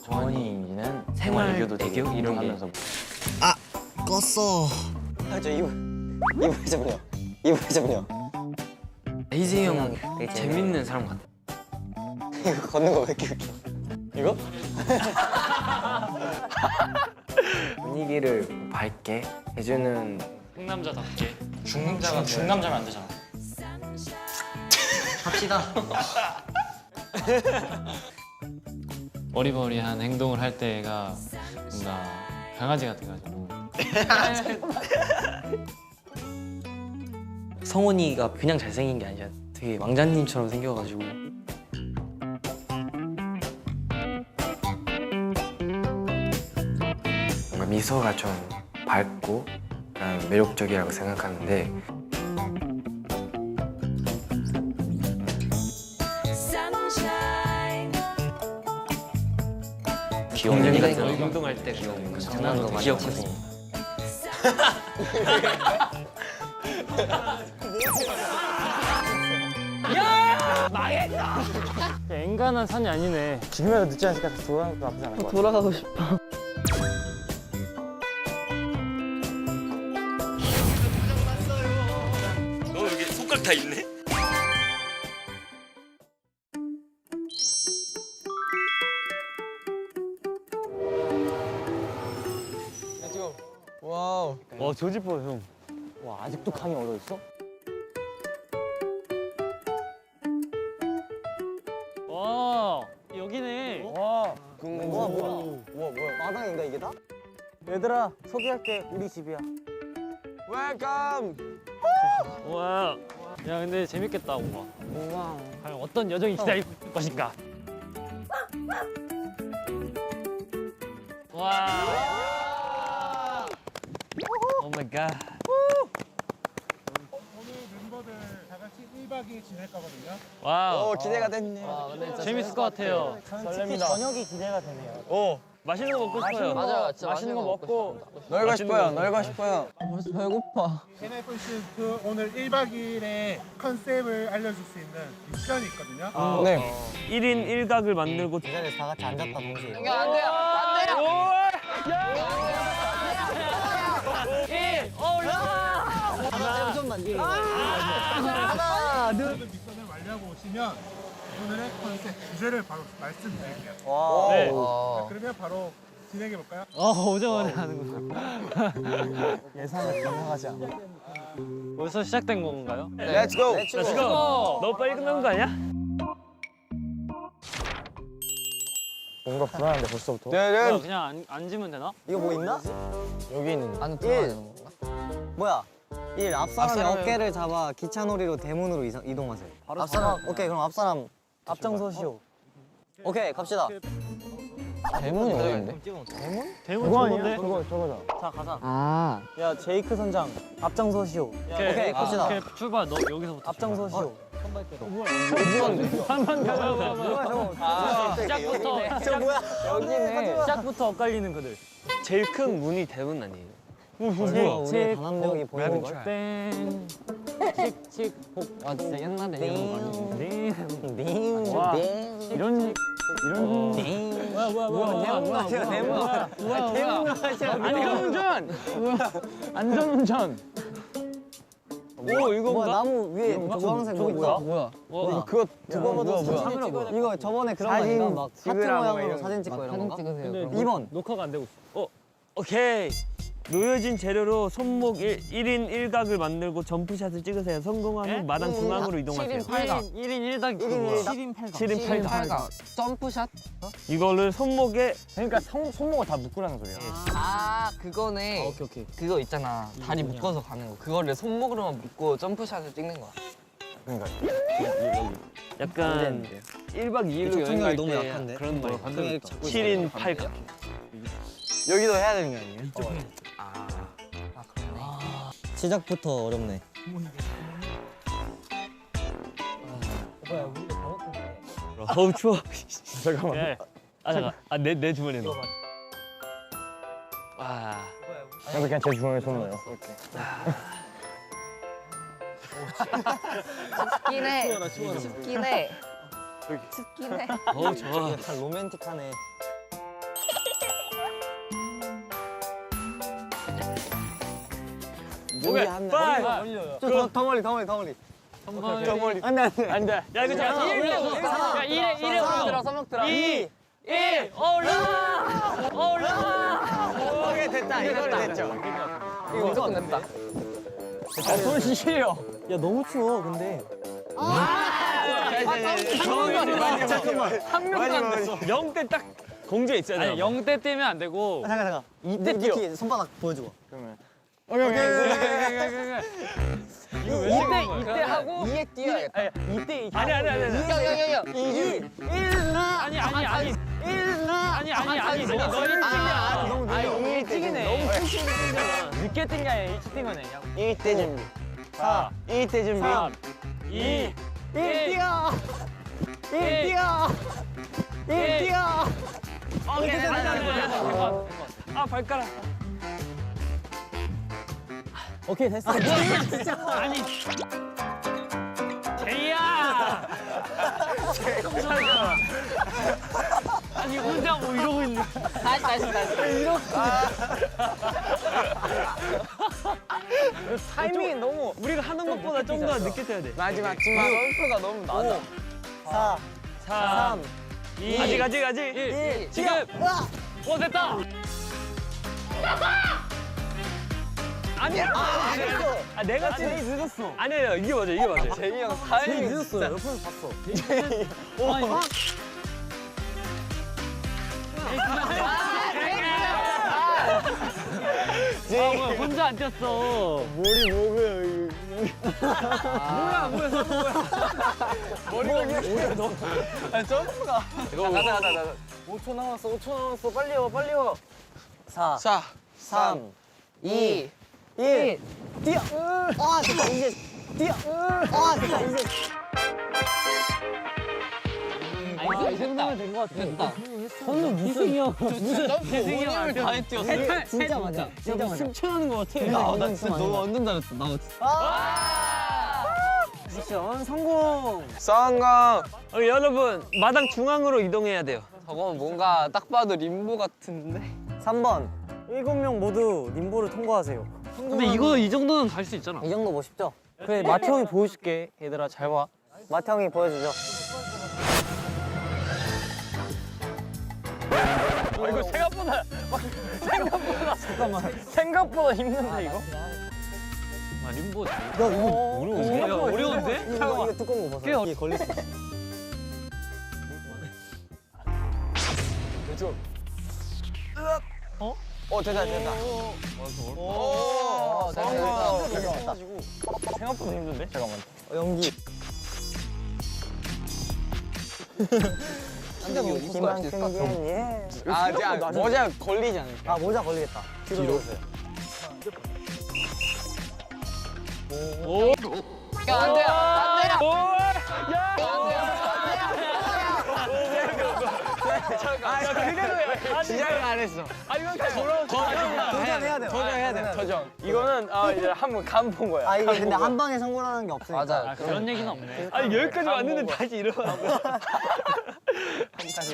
정원이는 생활 애교 이런 거 하면서 아 껐어. 저 이불 잡으려. 이불 잡으려. 희진이 형 재밌는 사람 같아. 이거 걷는 거 왜 이렇게 웃겨? 이거? 분위기를 밝게 해주는 상남자답게. 중남자면 안 되잖아. 합시다. 어리버리한 행동을 할 때가 뭔가 강아지 같아가지고. 성훈이가 그냥 잘생긴 게 아니라 되게 왕자님처럼 생겨가지고 뭔가 미소가 좀 밝고 매력적이라고 생각하는데 귀여운 굉장히 애가 같은 있어요. 행동할 때 귀여운 장난도 많이 귀엽거든요. 엔간한 산이 아니네. 지금이라도 늦지 않으니까 돌아가는 거 나쁘지 않을 것 같아. 돌아가고 싶어. 여기 손가락 다 있네? 와우. 와 조지퍼 형. 와 아직도 감이 얼어 있어? 와 여기네. 와. 뭐야? 마당인가 이게 다? 얘들아 소개할게. 우리 집이야. 웰컴. 와. 야 근데 재밌겠다 뭔가. 우와. 과연 어떤 여정이 기다릴 것인가. 와. 오 마이 갓. 오늘 멤버들 다 같이 1박 2일 지낼 거거든요. 와우. 기대가 됐네. 재밌을 것 같아요. 설렙니다. 저녁이 기대가 되네요. 오. 맛있는 거 먹고 싶어요. 맞아, 진짜 맛있는 거 먹고 놀고 싶어요. 놀고 싶어요. 벌써 배고파. NFC 그 오늘 1박 2일의 컨셉을 알려줄 수 있는 미션이 있거든요. 네. 1인 1각을 만들고 이 자리에서 다 같이 앉았다 동시에. 이거 안 돼요, 안 돼요. 모든 미션을 완료하고 오시면 오늘의 컨셉 주제를 바로 말씀드릴게요. 와. 네. 자, 그러면 바로 진행해 볼까요? 오자마자 하는구나. 예상을 넘어가지 않아. 벌써 시작된 건가요? Let's go. Let's go! 너무 빨리 끝나는 거 아니야? 뭔가 불안한데 벌써부터. 뭐야, 그냥 앉으면 되나? 이거 뭐 있나? 여기 있는. 안에 들어가야 되는 건가? 뭐야? 1. 앞사람의 어깨를 잡아 기차놀이로 대문으로 이동하세요. 앞사람. 오케이 그럼 앞사람 앞장서시오. 오케이 갑시다. 대문이 어디인데? 대문 좋은데? 저거다. 자 가자. 아. 야 제이크 선장 앞장서시오. 오케이 갑시다. 오케이, 출발. 너 여기서부터. 앞장서시오. 한번 가자. 뭐야 저거? 시작부터. 저 뭐야? 여기네. 시작부터 엇갈리는 그들. 제일 큰 문이 대문 아니에요? 우리의 단합력이 보이는 걸. 땡. 칙칙 복. 아 진짜 옛날에 이런 거 많이. 띵. 와. 띵. 이런 띵. 뭐야. 안전운전. 안전운전. 오 이거 뭐야 나무 위에 주황색 뭐 있다. 뭐야? 그거 뭐야? 이거 저번에 그런 거 아닌가? 막 하트 모양으로 이런 사진 찍고 이런 사진 건가? 찍으세요. 근데 그럼. 2번. 녹화가 안 되고 있어. 오케이. 놓여진 재료로 손목 1인 1각을 만들고 점프샷을 찍으세요. 성공하면 마당 중앙으로 이동하세요. 7인 8각. 1인 1닭 1인 7인 8각. 7인 7인 8각. 8각. 점프샷? 이거를 손목에 그러니까 손목을 다 묶으라는 소리야. 아 그거네. 오케이. 그거 있잖아. 다리 묶어서 가는 거. 그거를 손목으로만 묶고 점프샷을 찍는 거야. 약간 1박 2일로 여행 집중력이 갈 너무 때 약한데? 그런 거 방금 7인 8각. 여기도 해야 되는 거 아니에요? 시작부터 어렵네. 어우 추워. 잠깐만. 아 잠깐. 아내 주머니에 넣어. 와. 그냥 제 주머니에 손 넣어요. 춥긴 해. 춥긴 해. 춥긴 해. 어우 좋아. 약간 로맨틱하네. 오케이. 빨리. 더 멀리, 더 멀리, 더 멀리. 더 멀리. 안 돼, 안 돼. 안 돼. 야 이거 자. 야 1에 올라. 써먹더라. 2 1 올라. 올라. 오케이, 됐다. 이거는 됐죠. 이거 무조건 냈다. 손 시려. 야, 너무 추워, 근데. 잠깐만. 한 명도 안 됐어. 0대 딱 공주에 있어야 돼. 아니 0대 뛰면 안 되고. 잠깐. 이때 뛰어. 손바닥 보여주고. 이때 하고 2에 뛰어야겠다. 이때 아니. 야야야야. 이기 1라. 아니. 1라. 아니. 너 일찍이야. 너무 아니 일찍이네. 너무 일찍이잖아. 늦게 뛴 게 아니라 일찍 뛴 거네. 1대 준비. 4. 1대 준비. 3 2 1 뛰어. 1 뛰어. 1 뛰어. 오케이. 됐다. 아 발가락. 오케이, 됐어. 아니. 제이야. 아니 혼자 뭐 이러고 있는. 다시. 타이밍이 너무 우리가 하는 것보다 좀 더 늦게 뛰어야 돼. 마지막 점프가 너무 낮아. 4. 3 2 아직 1. 지금. 오 됐다. 아니야. 아 내가 제일 늦었어. 아니야 이게 맞아. 제이 형 타이밍 늦었어. 옆에서 봤어. 뭐야 혼자 안 뛰었어. 머리 뭐고요, 점프가. 가자. 5초 남았어. 빨리 와. 4. 4 3. 2. 1. 뛰어. 아, 됐다. 이제 뛰어. 아, 됐다. 이제. 이 정도면 된 것 같아. 저는 무슨 대승이 형안 뛰었어. 진짜 맞아. 진짜 맞아. 춤추는 거 같아. 나 진짜 너 완전 잘했어. 나 미션 성공. 성공. 여러분 마당 중앙으로 이동해야 돼요. 저건 뭔가 딱 봐도 림보 같은데. 3번. 7명 모두 림보를 통과하세요. 근데 이거 이 정도는 갈 수 있잖아. 이 정도 뭐 쉽죠? 그래, 마태 형이 보여줄게. 얘들아, 잘 봐. 마태 형이 보여주죠. 이거 생각보다 힘든데 이거? 아 림보. 야, 이거 야, 어려운데? 이거 두꺼운 거 벗어. 이게 걸릴 수 있어. 됐다. 오, 성공. 됐다. 생각보다 힘든데? 잠깐만. 연기. 이만큼 예. 야, 모자 걸리지 않을까? 아, 모자 걸리겠다. 뒤로 오세요. 안 돼요. 시작을 안 했어. 이건 다 돌아오지. 도전해야 돼. 도전해야 돼. 도전. 이거는 이제 한번 간 본 거야. 아, 이게 근데 한 방에 성공하는 게 없으니까. 맞아. 그런 얘기는 없네. 아니 여기까지 왔는데 다시 일어나고.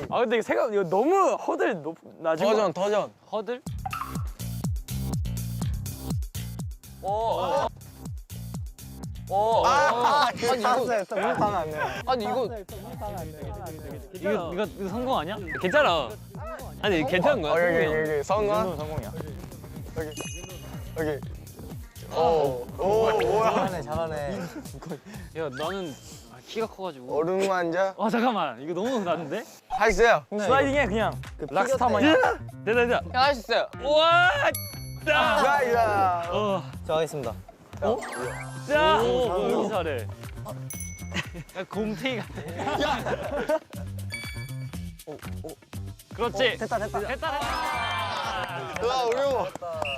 근데 이거 너무 허들 낮은 도전. 허들? 아니, 이거 물 타면 안 돼요. 아니 이거 이거 성공 아니야? 괜찮아. 아니 괜찮은 거야. 여기 성공. 성공이야. 여기. 잘하네. 야 나는 키가 커가지고. 얼음 환자. 잠깐만 이거 너무 낮은데? 할 수 있어요. 슬라이딩해 그냥. 락스타 됐다. 할 수 있어요. 우와. 자. 저 하겠습니다. 자. 오, 잘해. 야 곰탱이 같아. 그렇지. 됐다. 와 어려워.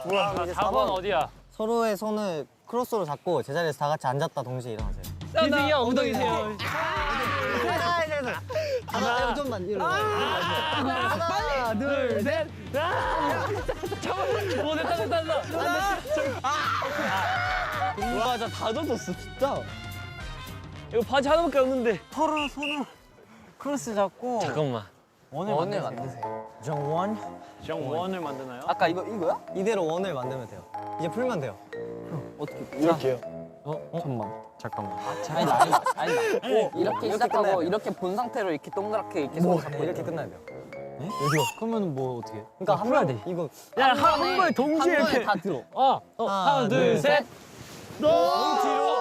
뭐야? 이제 4번 어디야? 서로의 손을 크로스로 잡고 제자리에서 다 같이 앉았다 동시에 일어나세요. 희승이 형 엉덩이 세요. 하나, 좀만 일어나. 하나, 둘, 셋. 오, 됐다. 맞아 다 젖었어 진짜. 이거 바지 하나밖에 없는데. 손으로 크로스 잡고 잠깐만. 원을 만드세요. 정원을 만드나요? 아까 이거야? 이대로 원을 만들면 돼요. 이제 풀면 돼요. 아니다. 이렇게 시작하고 이렇게 본 상태로 이렇게 동그랗게 이렇게 손 잡고 이렇게 끝나야 돼요. 그러면 뭐 어떻게? 그러니까 한 번에 이거 야, 한 번에 동시에 한 번에 이렇게. 다 들어. 하나, 둘, 셋. 너무 뒤로.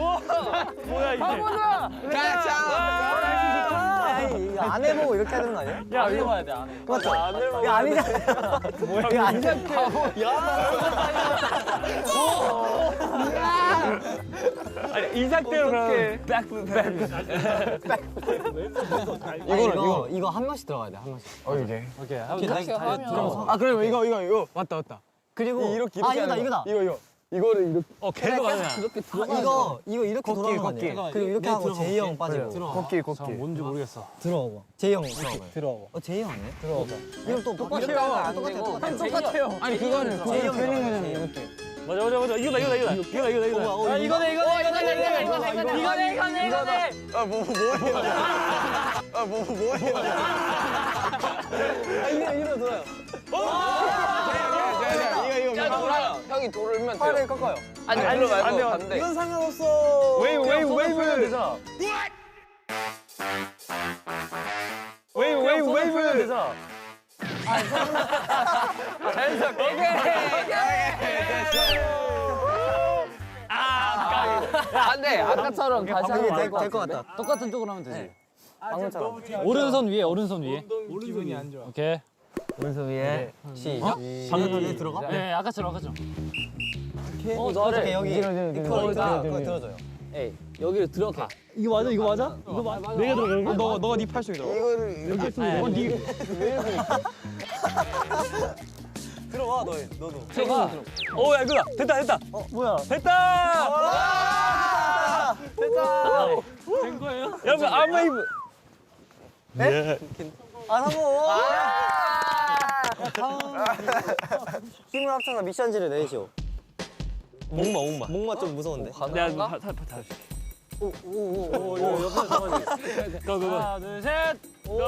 와, 뭐야 이게? 이거 안 해보고 이렇게 하는 거 아니야? 야, 이거 해봐야 돼 안 해. 맞죠? 이거 아니잖아. 뭐야? 이거 아니잖아. 아니 이 상태로 그럼 백. 이거 한 명씩 들어가야 돼, 한 명씩. 이렇게 하면 아, 그래 이거 맞다. 그리고 이렇게 이거다. 계속 하냐? 이렇게 아, 들어가. 이거 이렇게 돌아가는 거 아니에요? 그리고 이렇게 하고 제이 형 빠지고. 걷기. 뭔지 모르겠어. 들어와봐. 제이 형 들어와봐. 제이 형 아니에요? 들어와봐. 이거 또 똑같아요. 똑같아요. 아니 그거는 제이 형 들어가는 거잖아, 이렇게. 맞아. 이거다. 이거네. 이거 돌아요. 야 돌아요. 형이 돌면 돼요. 팔을 꺾어요. 아니 돌려 말고 반대. 이건 상관없어. 웨이브. 웨이브 되잖아. 안돼 아까처럼 다시 하면 될것 같다. 똑같은 쪽으로 하면 되지. 방금처럼. 오른손 위에. 기분이 안 좋아. 오케이. 오른손 위에 시작. 방금 들어가? 네, 아까처럼. 너를 여기 이거 들어줘요. 여기로 들어가. 이거 맞아? 내가 들어가. 너가 네 팔 속에 들어가. 여기 있으면 들어와 너도. 들어가. 야 이거다. 됐다. 뭐야? 됐다. 된 거예요? 여러분 아무웨이브. 아 성공. 힘을 합쳐서 미션지를 내시오. 목마. 목마 좀 무서운데. 내가 다 줄게. 옆에서 잡아야지. 고. 하나, 둘, 셋. 고.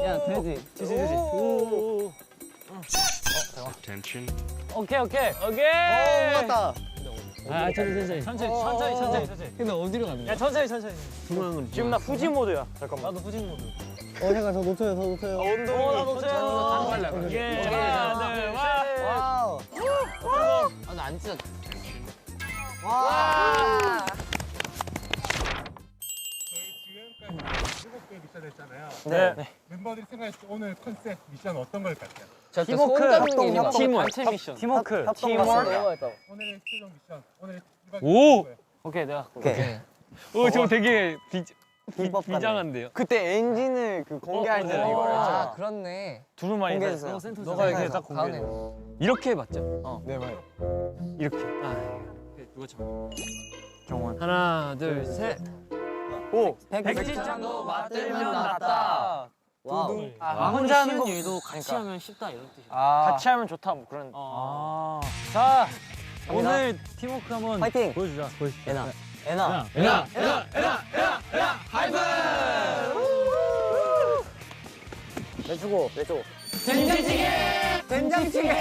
야 되지. 오케이. 맞다. 천천히. 근데 어디로 가는 거야? 야 천천히. 지금 나 후지 모드야. 잠깐만. 나도 후지 모드. 잠깐 저 놓쳐요. 나 놓쳐요. 오케이. 하나, 둘, 셋. 와우. 아나안 찢어. 와. 지금까지 7개 미션 했잖아요. 네. 멤버들이 생각했을 때 오늘 컨셉 미션 어떤 걸 같아요? 팀워크. 오늘의 최종 미션, 오늘의 1박 오! 2일 오케이 내가. 오케이. 저 되게 비법 같네. 비장한데요. 그때 엔진을 그 공개할 때 이거 아, 그렇네. 두루마리. 공개해주세요. 너가 이렇게 딱 공개해. 이렇게 맞죠? 네 맞아요. 이렇게. 누가 참. 정원. 하나, 둘, 셋. 백지장도 맞들면 낫다. 와우. 혼자 하는 일도 같이 하면 쉽다 이런 뜻이야. 같이 하면 좋다 뭐 그런. 자, 오늘 팀워크 한번 파이팅. 보여주자. 에나. 내주고. 된장찌개.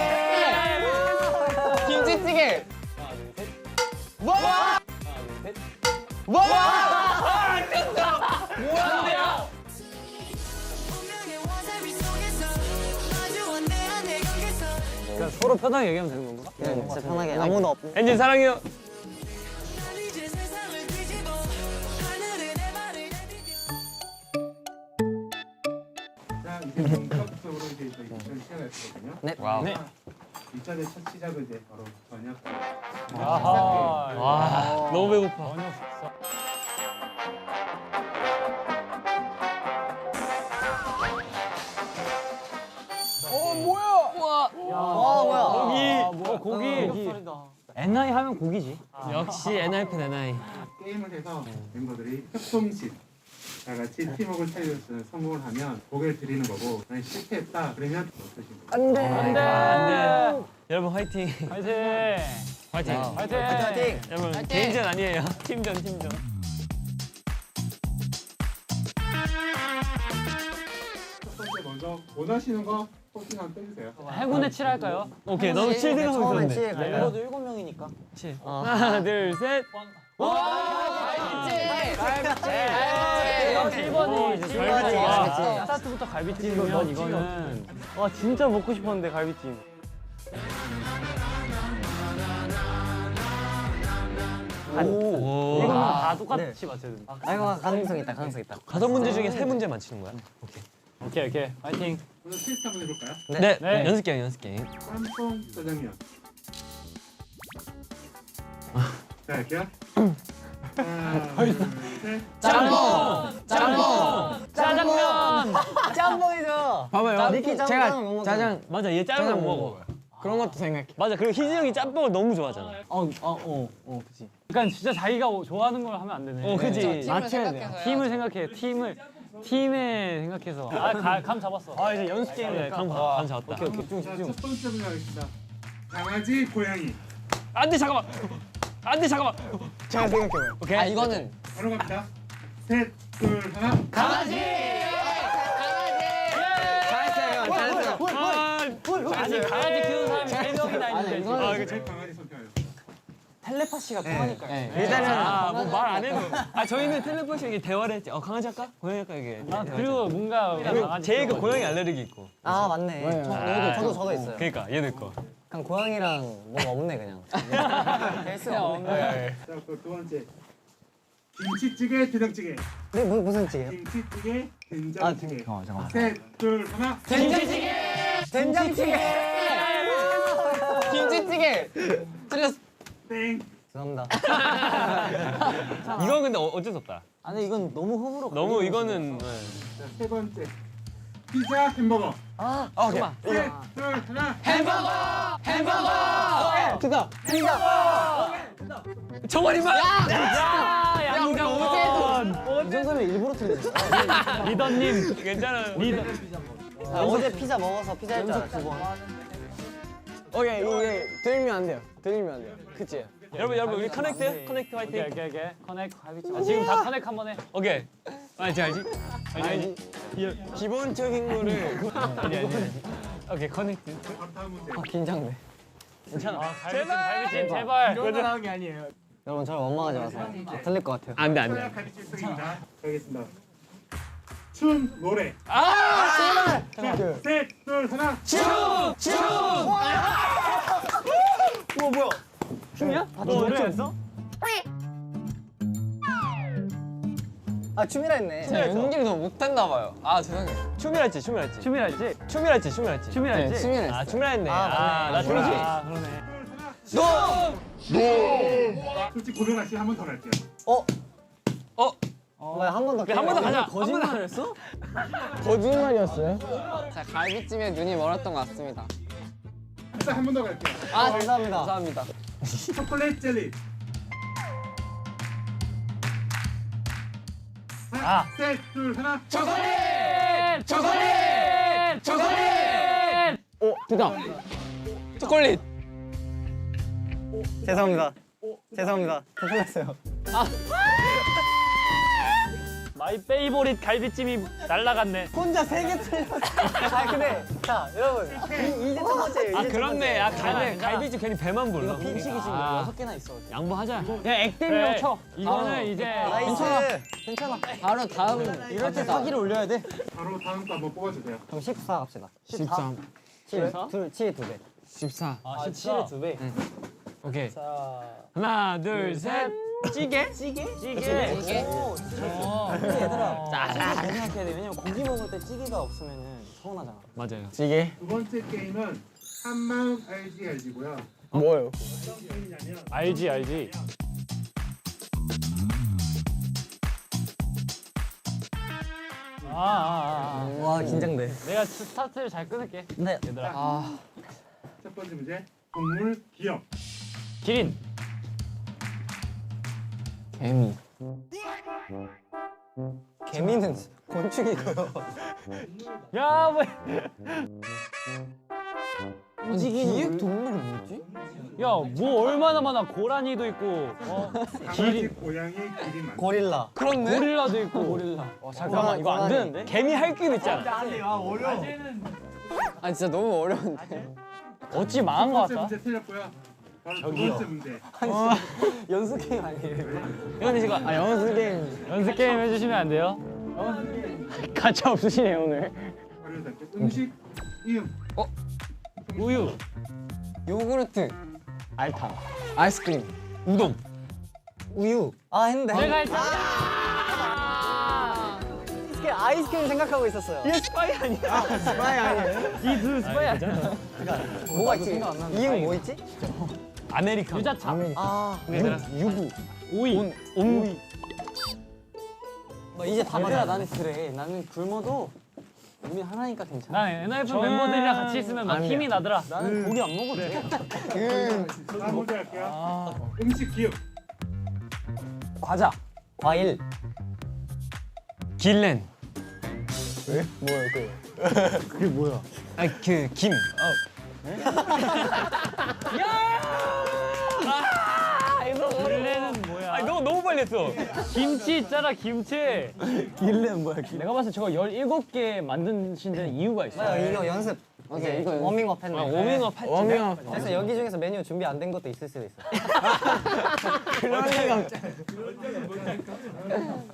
김치찌개. 그냥 서로 편하게 얘기하면 되는 건가? 네, 진짜 편하게 아무도 없. 엔진 사랑해요. 자, 이제 본격적으로 이제 저희 미션 시작할 거거든요. 네. 와우. 네. 미션의 첫 시작은 이제 바로 저녁. 와, 너무 배고파. 와 뭐야? 고기. NI 하면 고기지. 역시 NIP NI. 게임을 해서 멤버들이 협동심 다 같이 팀워크를 차리는 성공을 하면 고개를 드리는 거고 만약 실패했다 그러면 없으신 거예요. 안돼. 여러분 화이팅. 화이팅. 화이팅. 화이팅. 여러분 개인전 아니에요. 팀전. 첫 번째 먼저 원하시는 거 포스 한번 빼주세요. 행운의 7 할까요? 오케이 너도 7 생각하고 처음엔 있었는데. 7 멤버도 7명이니까. 7. 하나 둘 셋. 이거 7번이 이제 갈비찜, 갈비찜. 스타트부터 갈비찜이면 이거는 와 진짜 먹고 싶었는데 갈비찜. 이거는 다 똑같이 맞춰야 돼. 아 이거 가능성 있다 가능성 있다. 5문제 중에 3문제 맞히는 거야. 오케이. 화이팅. 오늘 테스트 한번 해볼까요? 네. 연습 게임. 짬뽕 짜장면. 자 할게요. 하나, 둘, 셋. 짜장면. 짬뽕이죠. 봐봐요. 니키 짬뽕 못 먹어. 맞아 얘 짜장면 못 먹어. 그런 것도 생각해. 맞아 그리고 희진 형이 짬뽕을 너무 좋아하잖아. 그치. 그러니까 진짜 자기가 좋아하는 걸 하면 안 되네. 그지. 팀을 생각해서요. 팀을 생각해. 팀에 생각해서. 감 잡았어. 이제 연습 게임이야. 감 잡았다. 자, 첫 번째 문제 하겠습니다. 강아지, 고양이. 안돼 잠깐만. 제가 생각해봐요. 오케이. 이거는 바로 갑니다. 셋, 둘, 하나. 아니 강아지 키우는 사람이 3명이나 있는데. 이거 제일 강아지 선택하세요. 텔레파시가 통하니까. 일단은 뭐 말 안 해도. 저희는 텔레파시 이게 대화를 했지. 강아지 할까? 고양이 할까 이게. 그리고 뭔가 강아지 제이가 키워가지고. 고양이 알레르기 있고. 아 맞네. 저도 있어요. 그러니까 얘도 있고. 그냥 고양이랑 뭐가 없네 그냥. 될 수가 없네. 자, 그 두 번째. 김치찌개, 된장찌개. 네 무슨 찌개요? 김치찌개, 된장찌개. 잠깐만. 셋, 둘, 하나. 된장찌개. 김치찌개. 틀렸어. 땡. 죄송합니다. 이건 근데 어쩔 수 없다. 아니 이건 너무 호불호. 너무 이거는. 자, 세 번째. 피자, 햄버거. 잠깐만. 셋, 둘, 하나. 정원이만. 양정원. 이 정도면 일부러 틀린 거. 리더님. 괜찮아. 리더. 어제 피자 먹어서 피자 할줄 알았어. 오케이 이게 들리면 안 돼요. 그치? 여러분 우리 커넥트 화이팅. 오케이. 커넥 갈비찜. 지금 다 커넥 한 번 해. 오케이. 알지. 기본적인 거를 오케이 커넥트. 바로 다음 문제. 긴장돼. 갈비찜 제발. 여러분 저를 원망하지 마세요. 틀릴 것 같아요. 안돼. 소야 갈비찜 쓰기입니다. 가겠습니다. 춤, 노래. 자, 셋, 둘, 하나. 춤이야? 노래였어? 아 춤이라 했네. 연기를 너무 못했나 봐요. 아 죄송해요. 춤이라 했지. 춤이라 했지? 춤이라 했지. 춤이라 했지? 춤이라 했어. 춤이라 했네. 맞네. 나 춤이지. 그러네. 솔직히 고백하시 한번 더 갈게요. 한 번 더. 한 번 더 가자. 거짓말 했어? 거짓말이었어요? 자 갈비찜에 눈이 멀었던 것 같습니다. 일단 한 번 더 갈게요. 감사합니다. 감사합니다. 초콜릿 젤리. 아. 셋, 둘, 하나. 초콜릿! 됐다. 초콜릿. 죄송합니다. 틀렸어요. 마이 페이보릿 갈비찜이 날라갔네. 혼자 3개 틀렸어. 아 근데 자 여러분 이제 첫 번째. 그렇네. 갈비찜 괜히 배만 불러. 빈식이 지금 6개나 있어. 양보하자. 그냥 액땜이라고 쳐. 이거는 이제 괜찮아. 바로 다음 이럴 때 사기를 올려야 돼. 바로 다음 거 한번 뽑아주세요. 그럼 14 갑시다. 13. 7 2배. 14. 17에 2배. 오케이. 하나 둘 셋. 찌개? 찌개? 이게 얘들아. 잘 생각해야 돼. 왜냐면 고기 먹을 때 찌개가 없으면은 서운하잖아. 맞아요. 찌개. 두 번째 게임은 한마음 알지고요. 뭐예요? 어떤 게임이냐면 알지. 와 긴장돼. 내가 스타트를 잘 끊을게. 네. 얘들아. 첫 번째 문제. 동물 기억. 기린. 개미. 개미는 곤충이고요. 야 뭐? 기획 동물이 뭐지? 야 뭐 얼마나 많아. 고라니도 있고. 강아지, 고양이, 기린 많. 고릴라. 고릴라도 있고. 잠깐만 이거 안 되는데? 개미 할 길 있잖아. 아 진짜 너무 어려운데. 어찌 망한 거 첫 번째 같다. 문제 틀렸고요. 바로 두 번째 문제. 연습 게임 아니에요? 이건 지금 연습 게임. 연습 게임 해주시면 안 돼요? 가차 없으시네 오늘. 어려운 음식 이음. 우유. 요구르트. 알탕. 아이스크림. 우동. 우유. 아 했는데. 내가 했잖아. 아이스크림 생각하고 있었어요. 이게 스파이 아니야? 스파이 아니에요? 이두 스파이 아니잖아. 뭐가 있지? 이응 뭐 있지? 아메리카노. 유자차. 아 유부. 오이. 오이. 이제 다 맞아. 나는 그래. 나는 굶어도 우리 하나니까 괜찮아. 나 NF 멤버들이랑 같이 있으면 막 힘이 나더라. 나는 고기 안 먹어도 돼. 다음 문제 할게요. 음식 기억. 과자. 과일. 길렌. 아니 그 김. 길렌은 뭐야? 아니 너 너무 빨리 했어. 김치 있잖아 김치. 길레는 뭐야? 내가 봤을 때 저거 17개 만드신 데는 이유가 있어. 이거 연습. 이제 이거 연습. 워밍업 했네. 워밍업 했지. 워밍업. 그래서 여기 중에서 메뉴 준비 안 된 것도 있을 수도 있어. 그럴 리가 없잖아.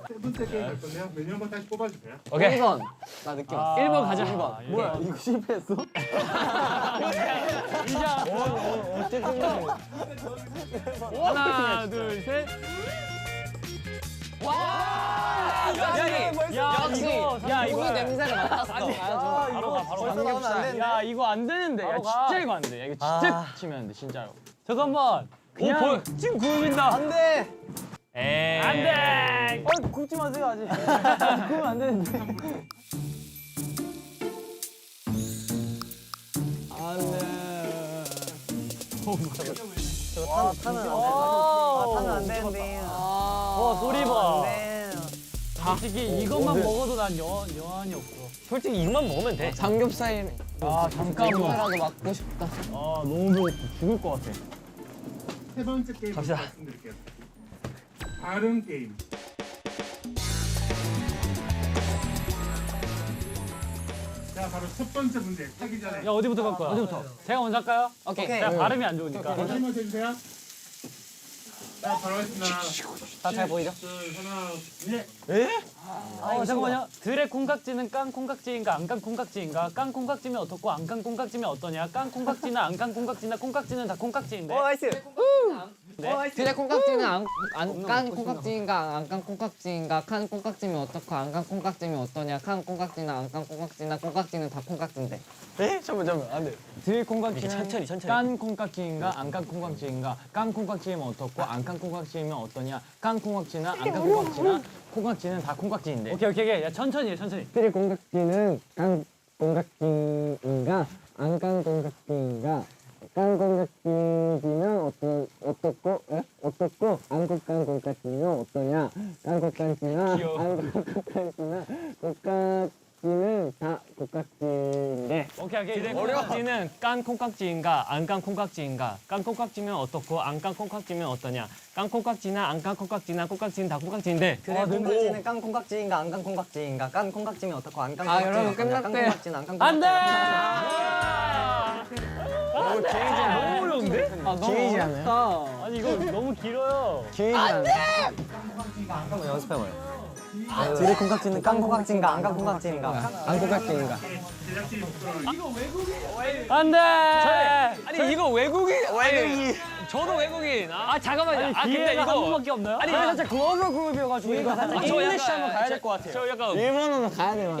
세 번째 게임 할 건데요. 메뉴 한번 다시 뽑아주세요. 오케이. 1번. 나 느낌 왔어. 1번 가자. 1번. 뭐야 이거 실패했어? 하나, 둘, 셋. 야, 이거, 야, 이거. 냄새를 맡았어. 바로 가, 바로 벌써 나오면 안 되는데. 야, 이거 안 되는데. 야, 진짜 이거 안 돼. 야, 이거 진짜 치면 안 돼, 진짜로. 잠깐만. 그냥 지금 굽는다. 안 돼. 에이. 안 돼. 굽지 마세요 아직. 굽으면 안 되는데. 타면 안 되는데. 소리 봐. 네. 솔직히 이것만 먹어도 난 여한이 없어. 솔직히 이것만 먹으면 돼. 삼겹살. 잠깐만. 라도 먹고 싶다. 너무 배고파. 죽을 것 같아. 세 번째 게임 말씀드릴게요. 발음 게임. 자, 바로 첫 번째 문제 하기 전에 야, 어디부터 갈 거야? 어디부터? 제가 먼저 할까요? 오케이. 제가 발음이 안 좋으니까. 다시 한번 해주세요. 자, 바로 하겠습니다. 다 잘 보이죠? 둘, 하나, 네. 잠깐만요. 들의 콩깍지는 깐 콩깍지인가 안 깐 콩깍지인가? 깐 콩깍지면 어떻고 안 깐 콩깍지면 어떠냐? 깐 콩깍지나 안 깐 콩깍지나 콩깍지는 다 콩깍지인데. 나이스. 들의 콩깍지는 깐 콩깍지인가 안 깐 콩깍지인가? 깐 콩깍지면 어떻고 안 깐 콩깍지면 어떠냐? 깐 콩깍지나 안 깐 콩깍지나 콩깍지는 다 콩깍지인데. 잠깐만 안 돼. 들 콩깍지는 깐 콩깍지인가 안 깐 콩깍지인가? 깐 콩깍지면 어떻고 안 깐 콩깍지면 어떠냐? 깐 콩깍지나 안 깐 콩깍지나 콩깍지는 다 콩깍지인데. 오케이. 야 천천히 해 천천히. 들의 콩깍지는 깐 콩깍지인가 안 깐 콩깍지인가? 깐 콩깍지면 어떻고 안 깐 콩깍지면 어떠냐? 깐 콩깍지나 안 깐 콩깍지나 콩깍지는 다 콩깍지인데. 오케이. 들의 콩깍지는 깐 콩깍지인가 안 깐 콩깍지인가? 깐 콩깍지면 어떻고 안 깐 콩깍지면 어떠냐? 깐 콩깍지나 안 깐 콩깍지나 콩깍지는 다 콩깍지인데. 들의 콩깍지는 깐 콩깍지인가 안 깐 콩깍지인가? 깐 콩깍지면 어떻고 안 깐 콩깍지면 여러분, 어떠냐? 깐 끝났대. 콩깍지는 안 깐 안 돼! 콩깍지인가? 너무 어려운데? 너무 어렵다. 아니 이거 너무 길어요. 한번 연습해봐요. 들의 콩깍지는 깐 콩깍지인가 안 깐 콩깍지인가? 안 콩깍지인가? 제작진이 부끄러워. 안 돼! 아니 이거 외국인. 저도 외국인. 잠깐만요. 근데 이거 한 번밖에 없나요? 아니 살짝 글로벌 그룹이어가지고 이거 살짝 잉글리시 한번 가야 될 것 같아요. 저 약간 일본어는 가야 돼요.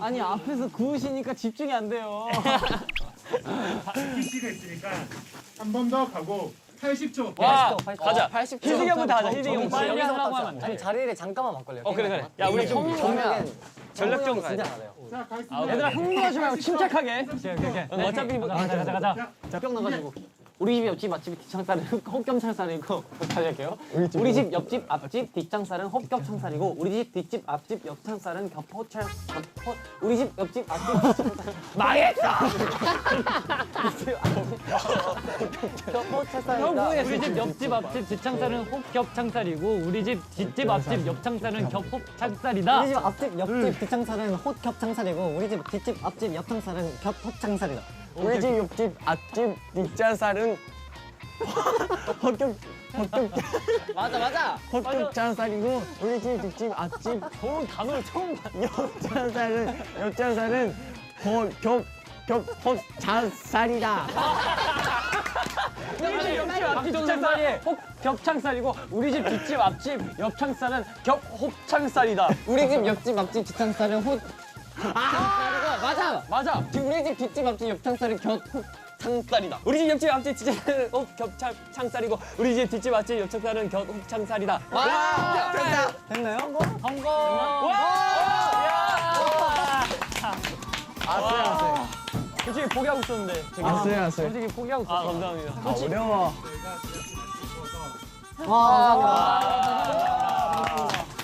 아니 앞에서 구우시니까 집중이 안 돼요. PC가 있으니까 한 번 더 가고 80초. 와 80초. 가자. 80초. 희승이 형부터 하자. 희승이 형. 빨리 하려고 하면 안 돼. 아니 자리를 잠깐만 바꿔요. 그래. 야 우리 정면 전략적으로 진짜 가야 잘해요. 자, 가겠습니다. 얘들아 흥분하지 말고 침착하게. 오케이. 어차피 가자. 병 나가지고. 우리 집 옆집 맛집 뒷창살은 헛겹창살이고 다시 할게요. 우리 집 옆집 앞집 뒷창살은 헛겹창살이고 우리 집 뒷집 앞집 옆창살은 우리 집 옆집 앞집 뒷창살은 망했다. 우리 집 옆집 앞집 뒷창살은 헛겹창살이고 우리 집 뒷집 앞집 옆창살은 겹헛창살이다. 우리 집 앞집 옆집 뒷창살은 헛겹창살이고 우리 집 뒷집 앞집 옆창살은 겹헛창살이다. 우리 집 옆집 앞집 뒷장살은 맞아. 헛겹장살이고 우리 집 뒷집 앞집 좋은 단어를 처음 봐. 옆장살은 겹헛장살이다. 우리 집 옆집 앞집 뒷창살이 헛겹창살이고 우리 집 뒷집 앞집 옆창살은 겹헛창살이다. 우리 집 옆집 앞집 뒷창살은 맞아. 맞아. 우리 집 뒷집 앞집 옆창살은 창살이다. 우리 집 옆집 앞집 뒷장살은 겹창살이고 우리 집 뒷집 앞집 옆창살은 겹창살이다. 됐나요? 성공. 솔직히 포기하고 있었는데. 아세요. 솔직히 포기하고 있었어. 감사합니다. 어려워.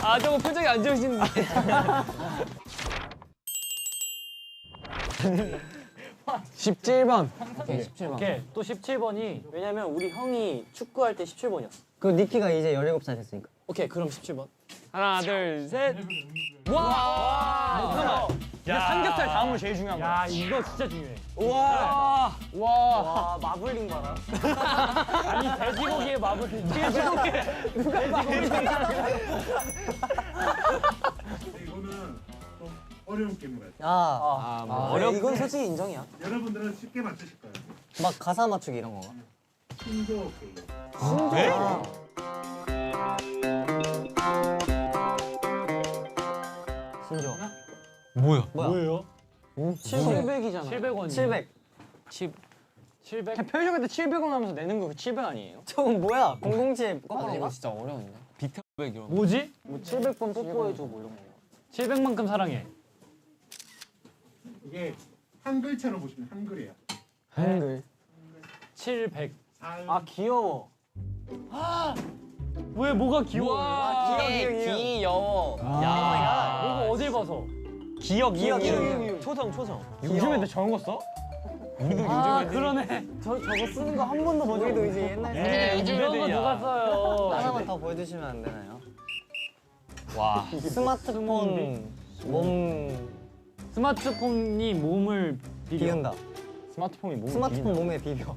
아 저거 표정이 안 좋으신데. 17번. 오케이 17번. 오케이. 또 17번이 왜냐면 우리 형이 축구할 때 17번이었어. 그 니키가 이제 17살 됐으니까. 오케이, 그럼 17번. 하나 둘 셋. 잠깐만. 야, 삼겹살 다음으로 제일 중요한 거야. 야 이거 진짜 중요해. 우와. 와, 마블링 봐라. 아니 돼지고기에 마블. 이거는 좀 어려운 게임 같아요. 이건 솔직히 인정이야. 여러분들은 쉽게 맞추실 거예요. 막 가사 맞추기 이런 거가. 신조 게임. 신조. 뭐예요? 700이잖아. 700원. 700. 700. 편의점에 때 700원 하면서 내는 거 700 아니에요? 저건 뭐야? 007 아, 거꾸로 이거 가? 진짜 어려운데. 뭐지? 뭐 700번 뽀뽀해줘 뭐 이런 거. 700만큼 사랑해. 이게 한 글자로 보시면 한글이에요. 한글. 700. 아, 귀여워. 왜 뭐가 귀여워? 귀여워. 뭐가 어딜 봐서? 기억. 초성. 요즘에 너 저런 거 써? 아 그러네. 저거 쓰는 거 한 번도 본 적도 이제 옛날 에 이런 거 누가 써요? 하나만 더 보여주시면 안 되나요? 와. 스마트폰 몸 스마트폰이 몸을 비벼. 비운다. 스마트폰이 몸을 스마트폰 몸에 비벼.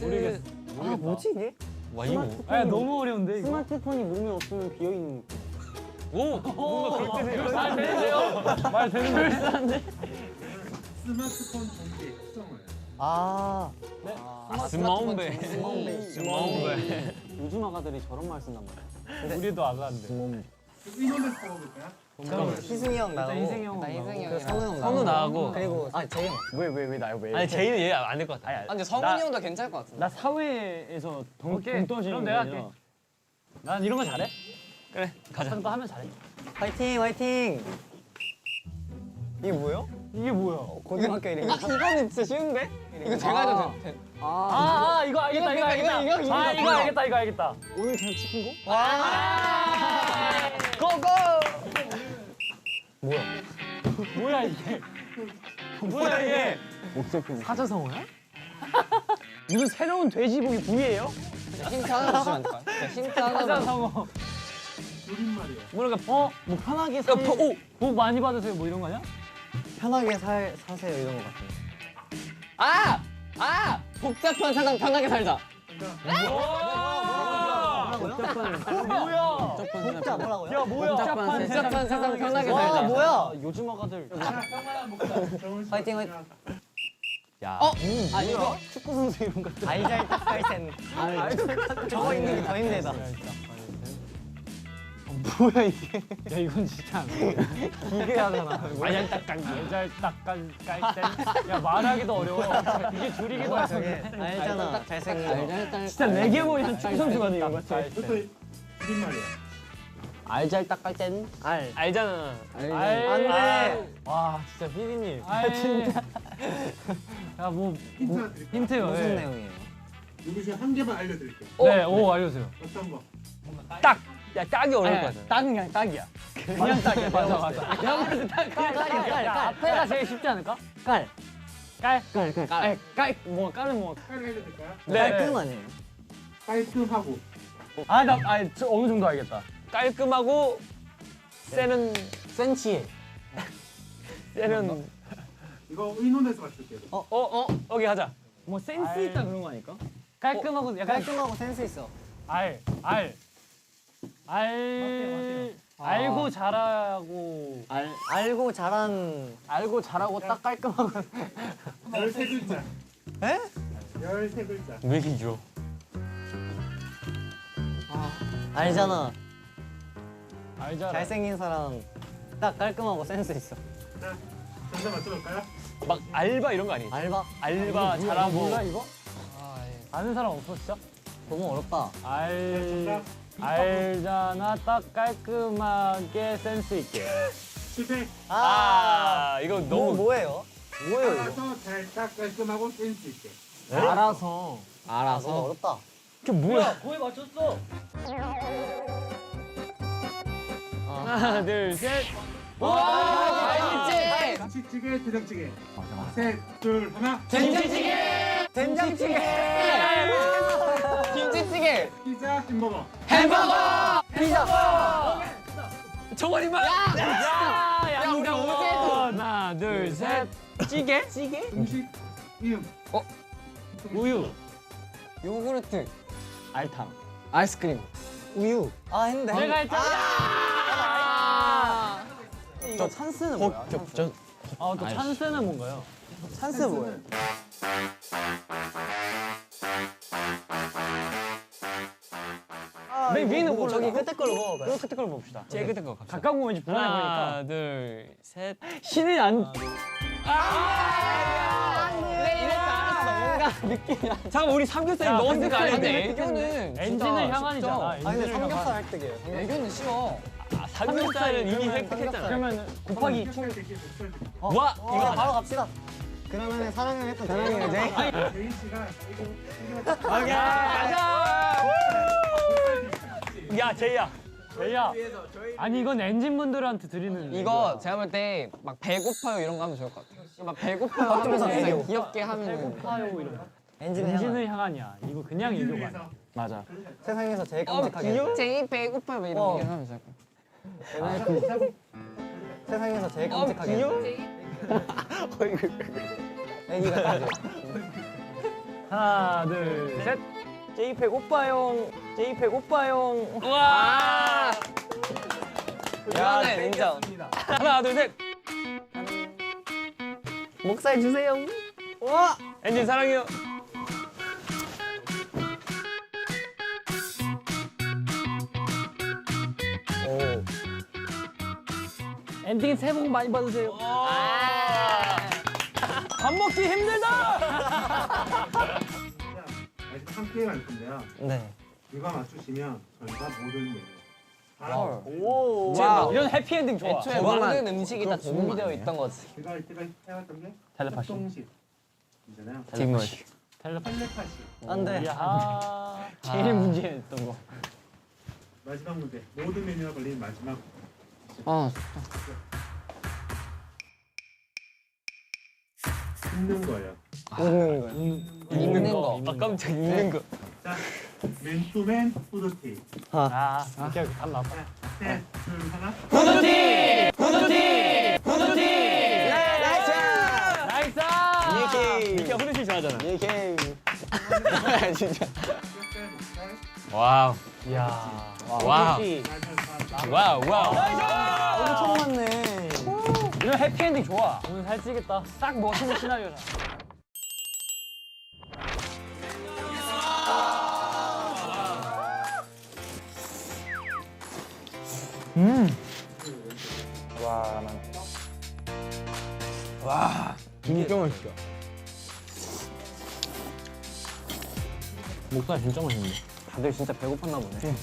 모르겠어. 아 뭐지 이게? 와 이거. 아 너무 어려운데 이거. 스마트폰이 몸에 없으면 비어 있는 느낌. 오. 뭔가 그렇게 생겼어. 말 되는데요? 말 되는데? 스마트폰 전기의 특성을. 스마운베. 요즘 아가들이 저런 말 쓴단 말이야. 우리도 알았는데. 이 노래 뽑아볼까요? 그럼 희승이 형 나오고 희승이 형. 나 희승이 그 형이랑. 선우 형 선우 나가고. 그리고 제이 형. 왜 나요? 왜? 아니 제이는 얘 안 될 것 같아. 아 근데 성훈이 형도 괜찮을 것 같은데. 나 사회에서 오케이. 동 떠지는 그럼 내가 거야. 할게. 난 이런 거 잘해. 그래 가자. 하는 거 하면 잘해. 화이팅. 이게 뭐예요? 이게 뭐야? 고등학교 이름. 이거는 진짜 쉬운데? 이거 제가 해도 돼. 이거 알겠다. 이거 알겠다. 이거 이거 알겠다. 이거 알겠다. 오늘 잘 치킨 거? 뭐야 이게? 뭐야 이게? 사자성어야? 무슨 새로운 돼지고기 부위예요? 힌트 하나 주시면 안 될까요? 힌트 사자 하나만. 성어. 줄임말이에요. 뭐랄까 뭐 편하게 복 많이 받으세요 뭐 이런 거냐? 편하게 사세요 이런 거 같은데. 복잡한 세상 편하게 살자. 뭐야? 복자 뭐라고요? 야 뭐야? 복잡한 세상 편하게 와 살자. 뭐야? 요즘 아가들 화이팅. 야. 이거 축구 선수 이름 같은. 알잘딱깔센. 저거 있는 게 더 힘들다. 뭐야 이게? 야 이건 진짜 안 돼. 기괴하잖아. 알잘딱깔센. 야 말하기도 어려워. 이게 줄이기도 어려워. 알잖아. 잘생긴. 진짜 레게 보이는 축구 선수가 된 것 같아. 그것도 줄임말이에요. 알잘딱깔 땐 알. 알잖아. 안 돼. 와 진짜 피디님. 진짜. 야뭐 힌트 하나 드릴까요? 힌트요. 무슨 네. 내용이에요? 요거 중에 한 개만 알려드릴게요. 네, 오 알려주세요. 어떤 거? 야 딱이 어려울 것 아니, 같아. 딱은 그냥 딱이야. 그냥 딱이야. 맞아 맞아. 내가 봤을 때 딱. 깔. 앞에가 제일 쉽지 않을까? 깔. 깔. 깔. 뭐 깔은 뭐. 깔을 알려드릴까요? 깔끔 아니에요? 깔끔하고. 나 어느 정도 알겠다. 깔끔하고 쎄는 센치해. 쎄는 이거 의논해서 맞출게요. 오케이 하자. 뭐 센스 있다 그런 거 아닐까? 깔끔하고 약간 깔끔하고 센스 있어. 알고 잘하고 알고 잘하고 딱 깔끔하고. 13글자. 에? 13글자. 왜 이렇게 길어? 알잖아. 알잖아. 잘생긴 사람 딱 깔끔하고 센스 있어. 자, 정답 맞춰볼까요? 막 알바 이런 거 아니지? 알바? 알바 잘하고. 몰라 이거? 아는 사람 없어 진짜? 너무 어렵다. 정답. 알잖아 딱 깔끔하게 센스 있게. 실패. 이거 너무 뭐예요? 뭐예요 이거? 알아서 잘딱 깔끔하고 센스 있게. 알아서. 너무 어렵다. 이게 뭐야? 거의 맞췄어. 하나 둘 셋. 김치찌개, 된장찌개. 셋, 둘, 하나. 된장찌개. 김치찌개. 피자, 햄버거. 정원이만. 야 우리 하나 둘 셋. 찌개? 음식 이름. 우유. 요구르트. 알탕. 아이스크림. 우유. 아 했는데. 내가 했잖아. 저 찬스는 뭐야? 또 찬스는 뭔가요? 찬스 뭐예요? 맨 위에는 뭐 저기 끝에 걸로 먹어봐요. 그럼 끝에 걸 봅시다. 제일 끝에 거 갑시다. 가까운 거 왠지 불안해 보니까. 하나 둘 셋. 신이 안. 잠깐 우리 삼겹살이 야, 넣었을 거 근데 아닌데. 애교는 엔진을 향한이잖아. 아니 근데 엔진을 삼겹살 향한. 획득이에요. 애교는 쉬워. 삼겹살은 이미 획득했잖아. 그러면 곱하기 목소리 되게 목소리 되게. 와 이거 이거 바로 갑시다. 그러면 사랑을 했던 사랑이지. 제인 씨가 이거 가자. 야 제이야. 야. 아니 이건 엔진 분들한테 드리는. 이거 제가 볼 때 막 배고파요 이런 거 하면 좋을 것 같아요. 막 배고파요 하면서 진짜 귀엽게 하면은. 파요 이런 거. 엔진을 향한. 엔진을 향하냐. 이거 그냥 애교가 아니야. 위해서. 맞아. 세상에서 제일 깜찍하게. 제이 배고파요 막 이런 얘기 하면 좋을 것 같아요. 세상에서 제일 깜찍하게. 애기가 가지. 하나 둘 셋. 제이 배고파용. 제이 배고파용. 와. 야, 인정. 하나 둘 셋. 목살 주세요. 엔진 사랑해요. 엔딩 새해 복 많이 받으세요. 밥 먹기 힘들다. 아직 한 게임 할 건데요. 네. 이거 맞추시면 저희가 모든 메뉴. 오. 이런 해피엔딩 좋아. 애초에 모든 음식이 다 준비되어 있던 거지. 제가 이때가 해왔던 게 텔레파시. 협동식이잖아요. 뒷머리. 텔레파시. 안 돼. 야. 제일 문제였던 거. 마지막 문제. 모든 메뉴가 걸린 마지막. 읽는 거예요. 읽는 거. 아 깜짝 읽는 거. 자, 맨투맨 후드티. 이렇게 답 나왔다. 셋, 둘, 하나. 나이스! 미키야 후드티 좋아하잖아. 이 게임. 진짜. 와우. 이야. 와우. 와우 와우. 엄청 많네. 이런 해피엔딩 좋아. 오늘 살찌겠다. 딱 멋있는 시나리오다. 진짜 맛있어. 목살 진짜 맛있는데. 다들 진짜 배고팠나 보네.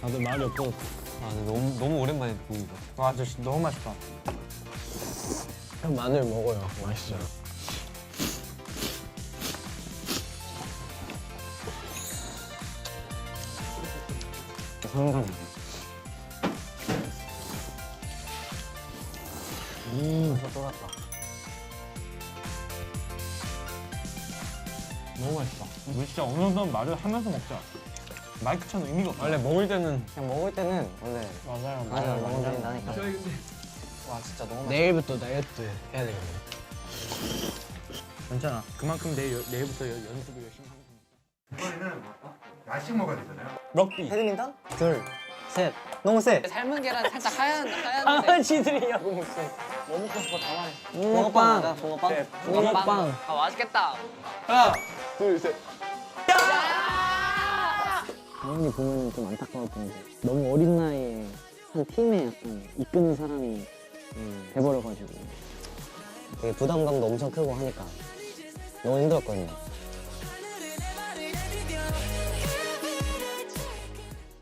다들 말이 없어. 아 근데 너무 오랜만에 보이고. 와, 진짜 너무 맛있다. 전 마늘 먹어요. 맛있어요. 너무 맛있다. 우리 진짜 어느 정도는 말을 하면서 먹자. 마이크처럼 의미가 없어. 원래 먹을 때는 그냥 먹을 때는 원래 맞아요. 맞아 먹는 나니까. 내일부터 다이어트 해야 되겠네. 괜찮아. 그만큼 내일부터 연습을 열심히 하면 되니까. 이번에는 야식 먹어야 되잖아요. 럭비. 배드민턴? 둘, 셋. 너무 세. 삶은 계란 살짝 하얀 강아지들이냐고 무슨. 뭐 먹고 싶어 다 말해. 붕어빵. 맞아, 붕어빵. 붕어빵. 아 맛있겠다. 하나, 둘, 셋. 당연히 보면 좀 안타까웠던 게 너무 어린 나이에 한 팀에 약간 이끄는 사람이 돼버려가지고 되게 부담감도 엄청 크고 하니까 너무 힘들었거든요.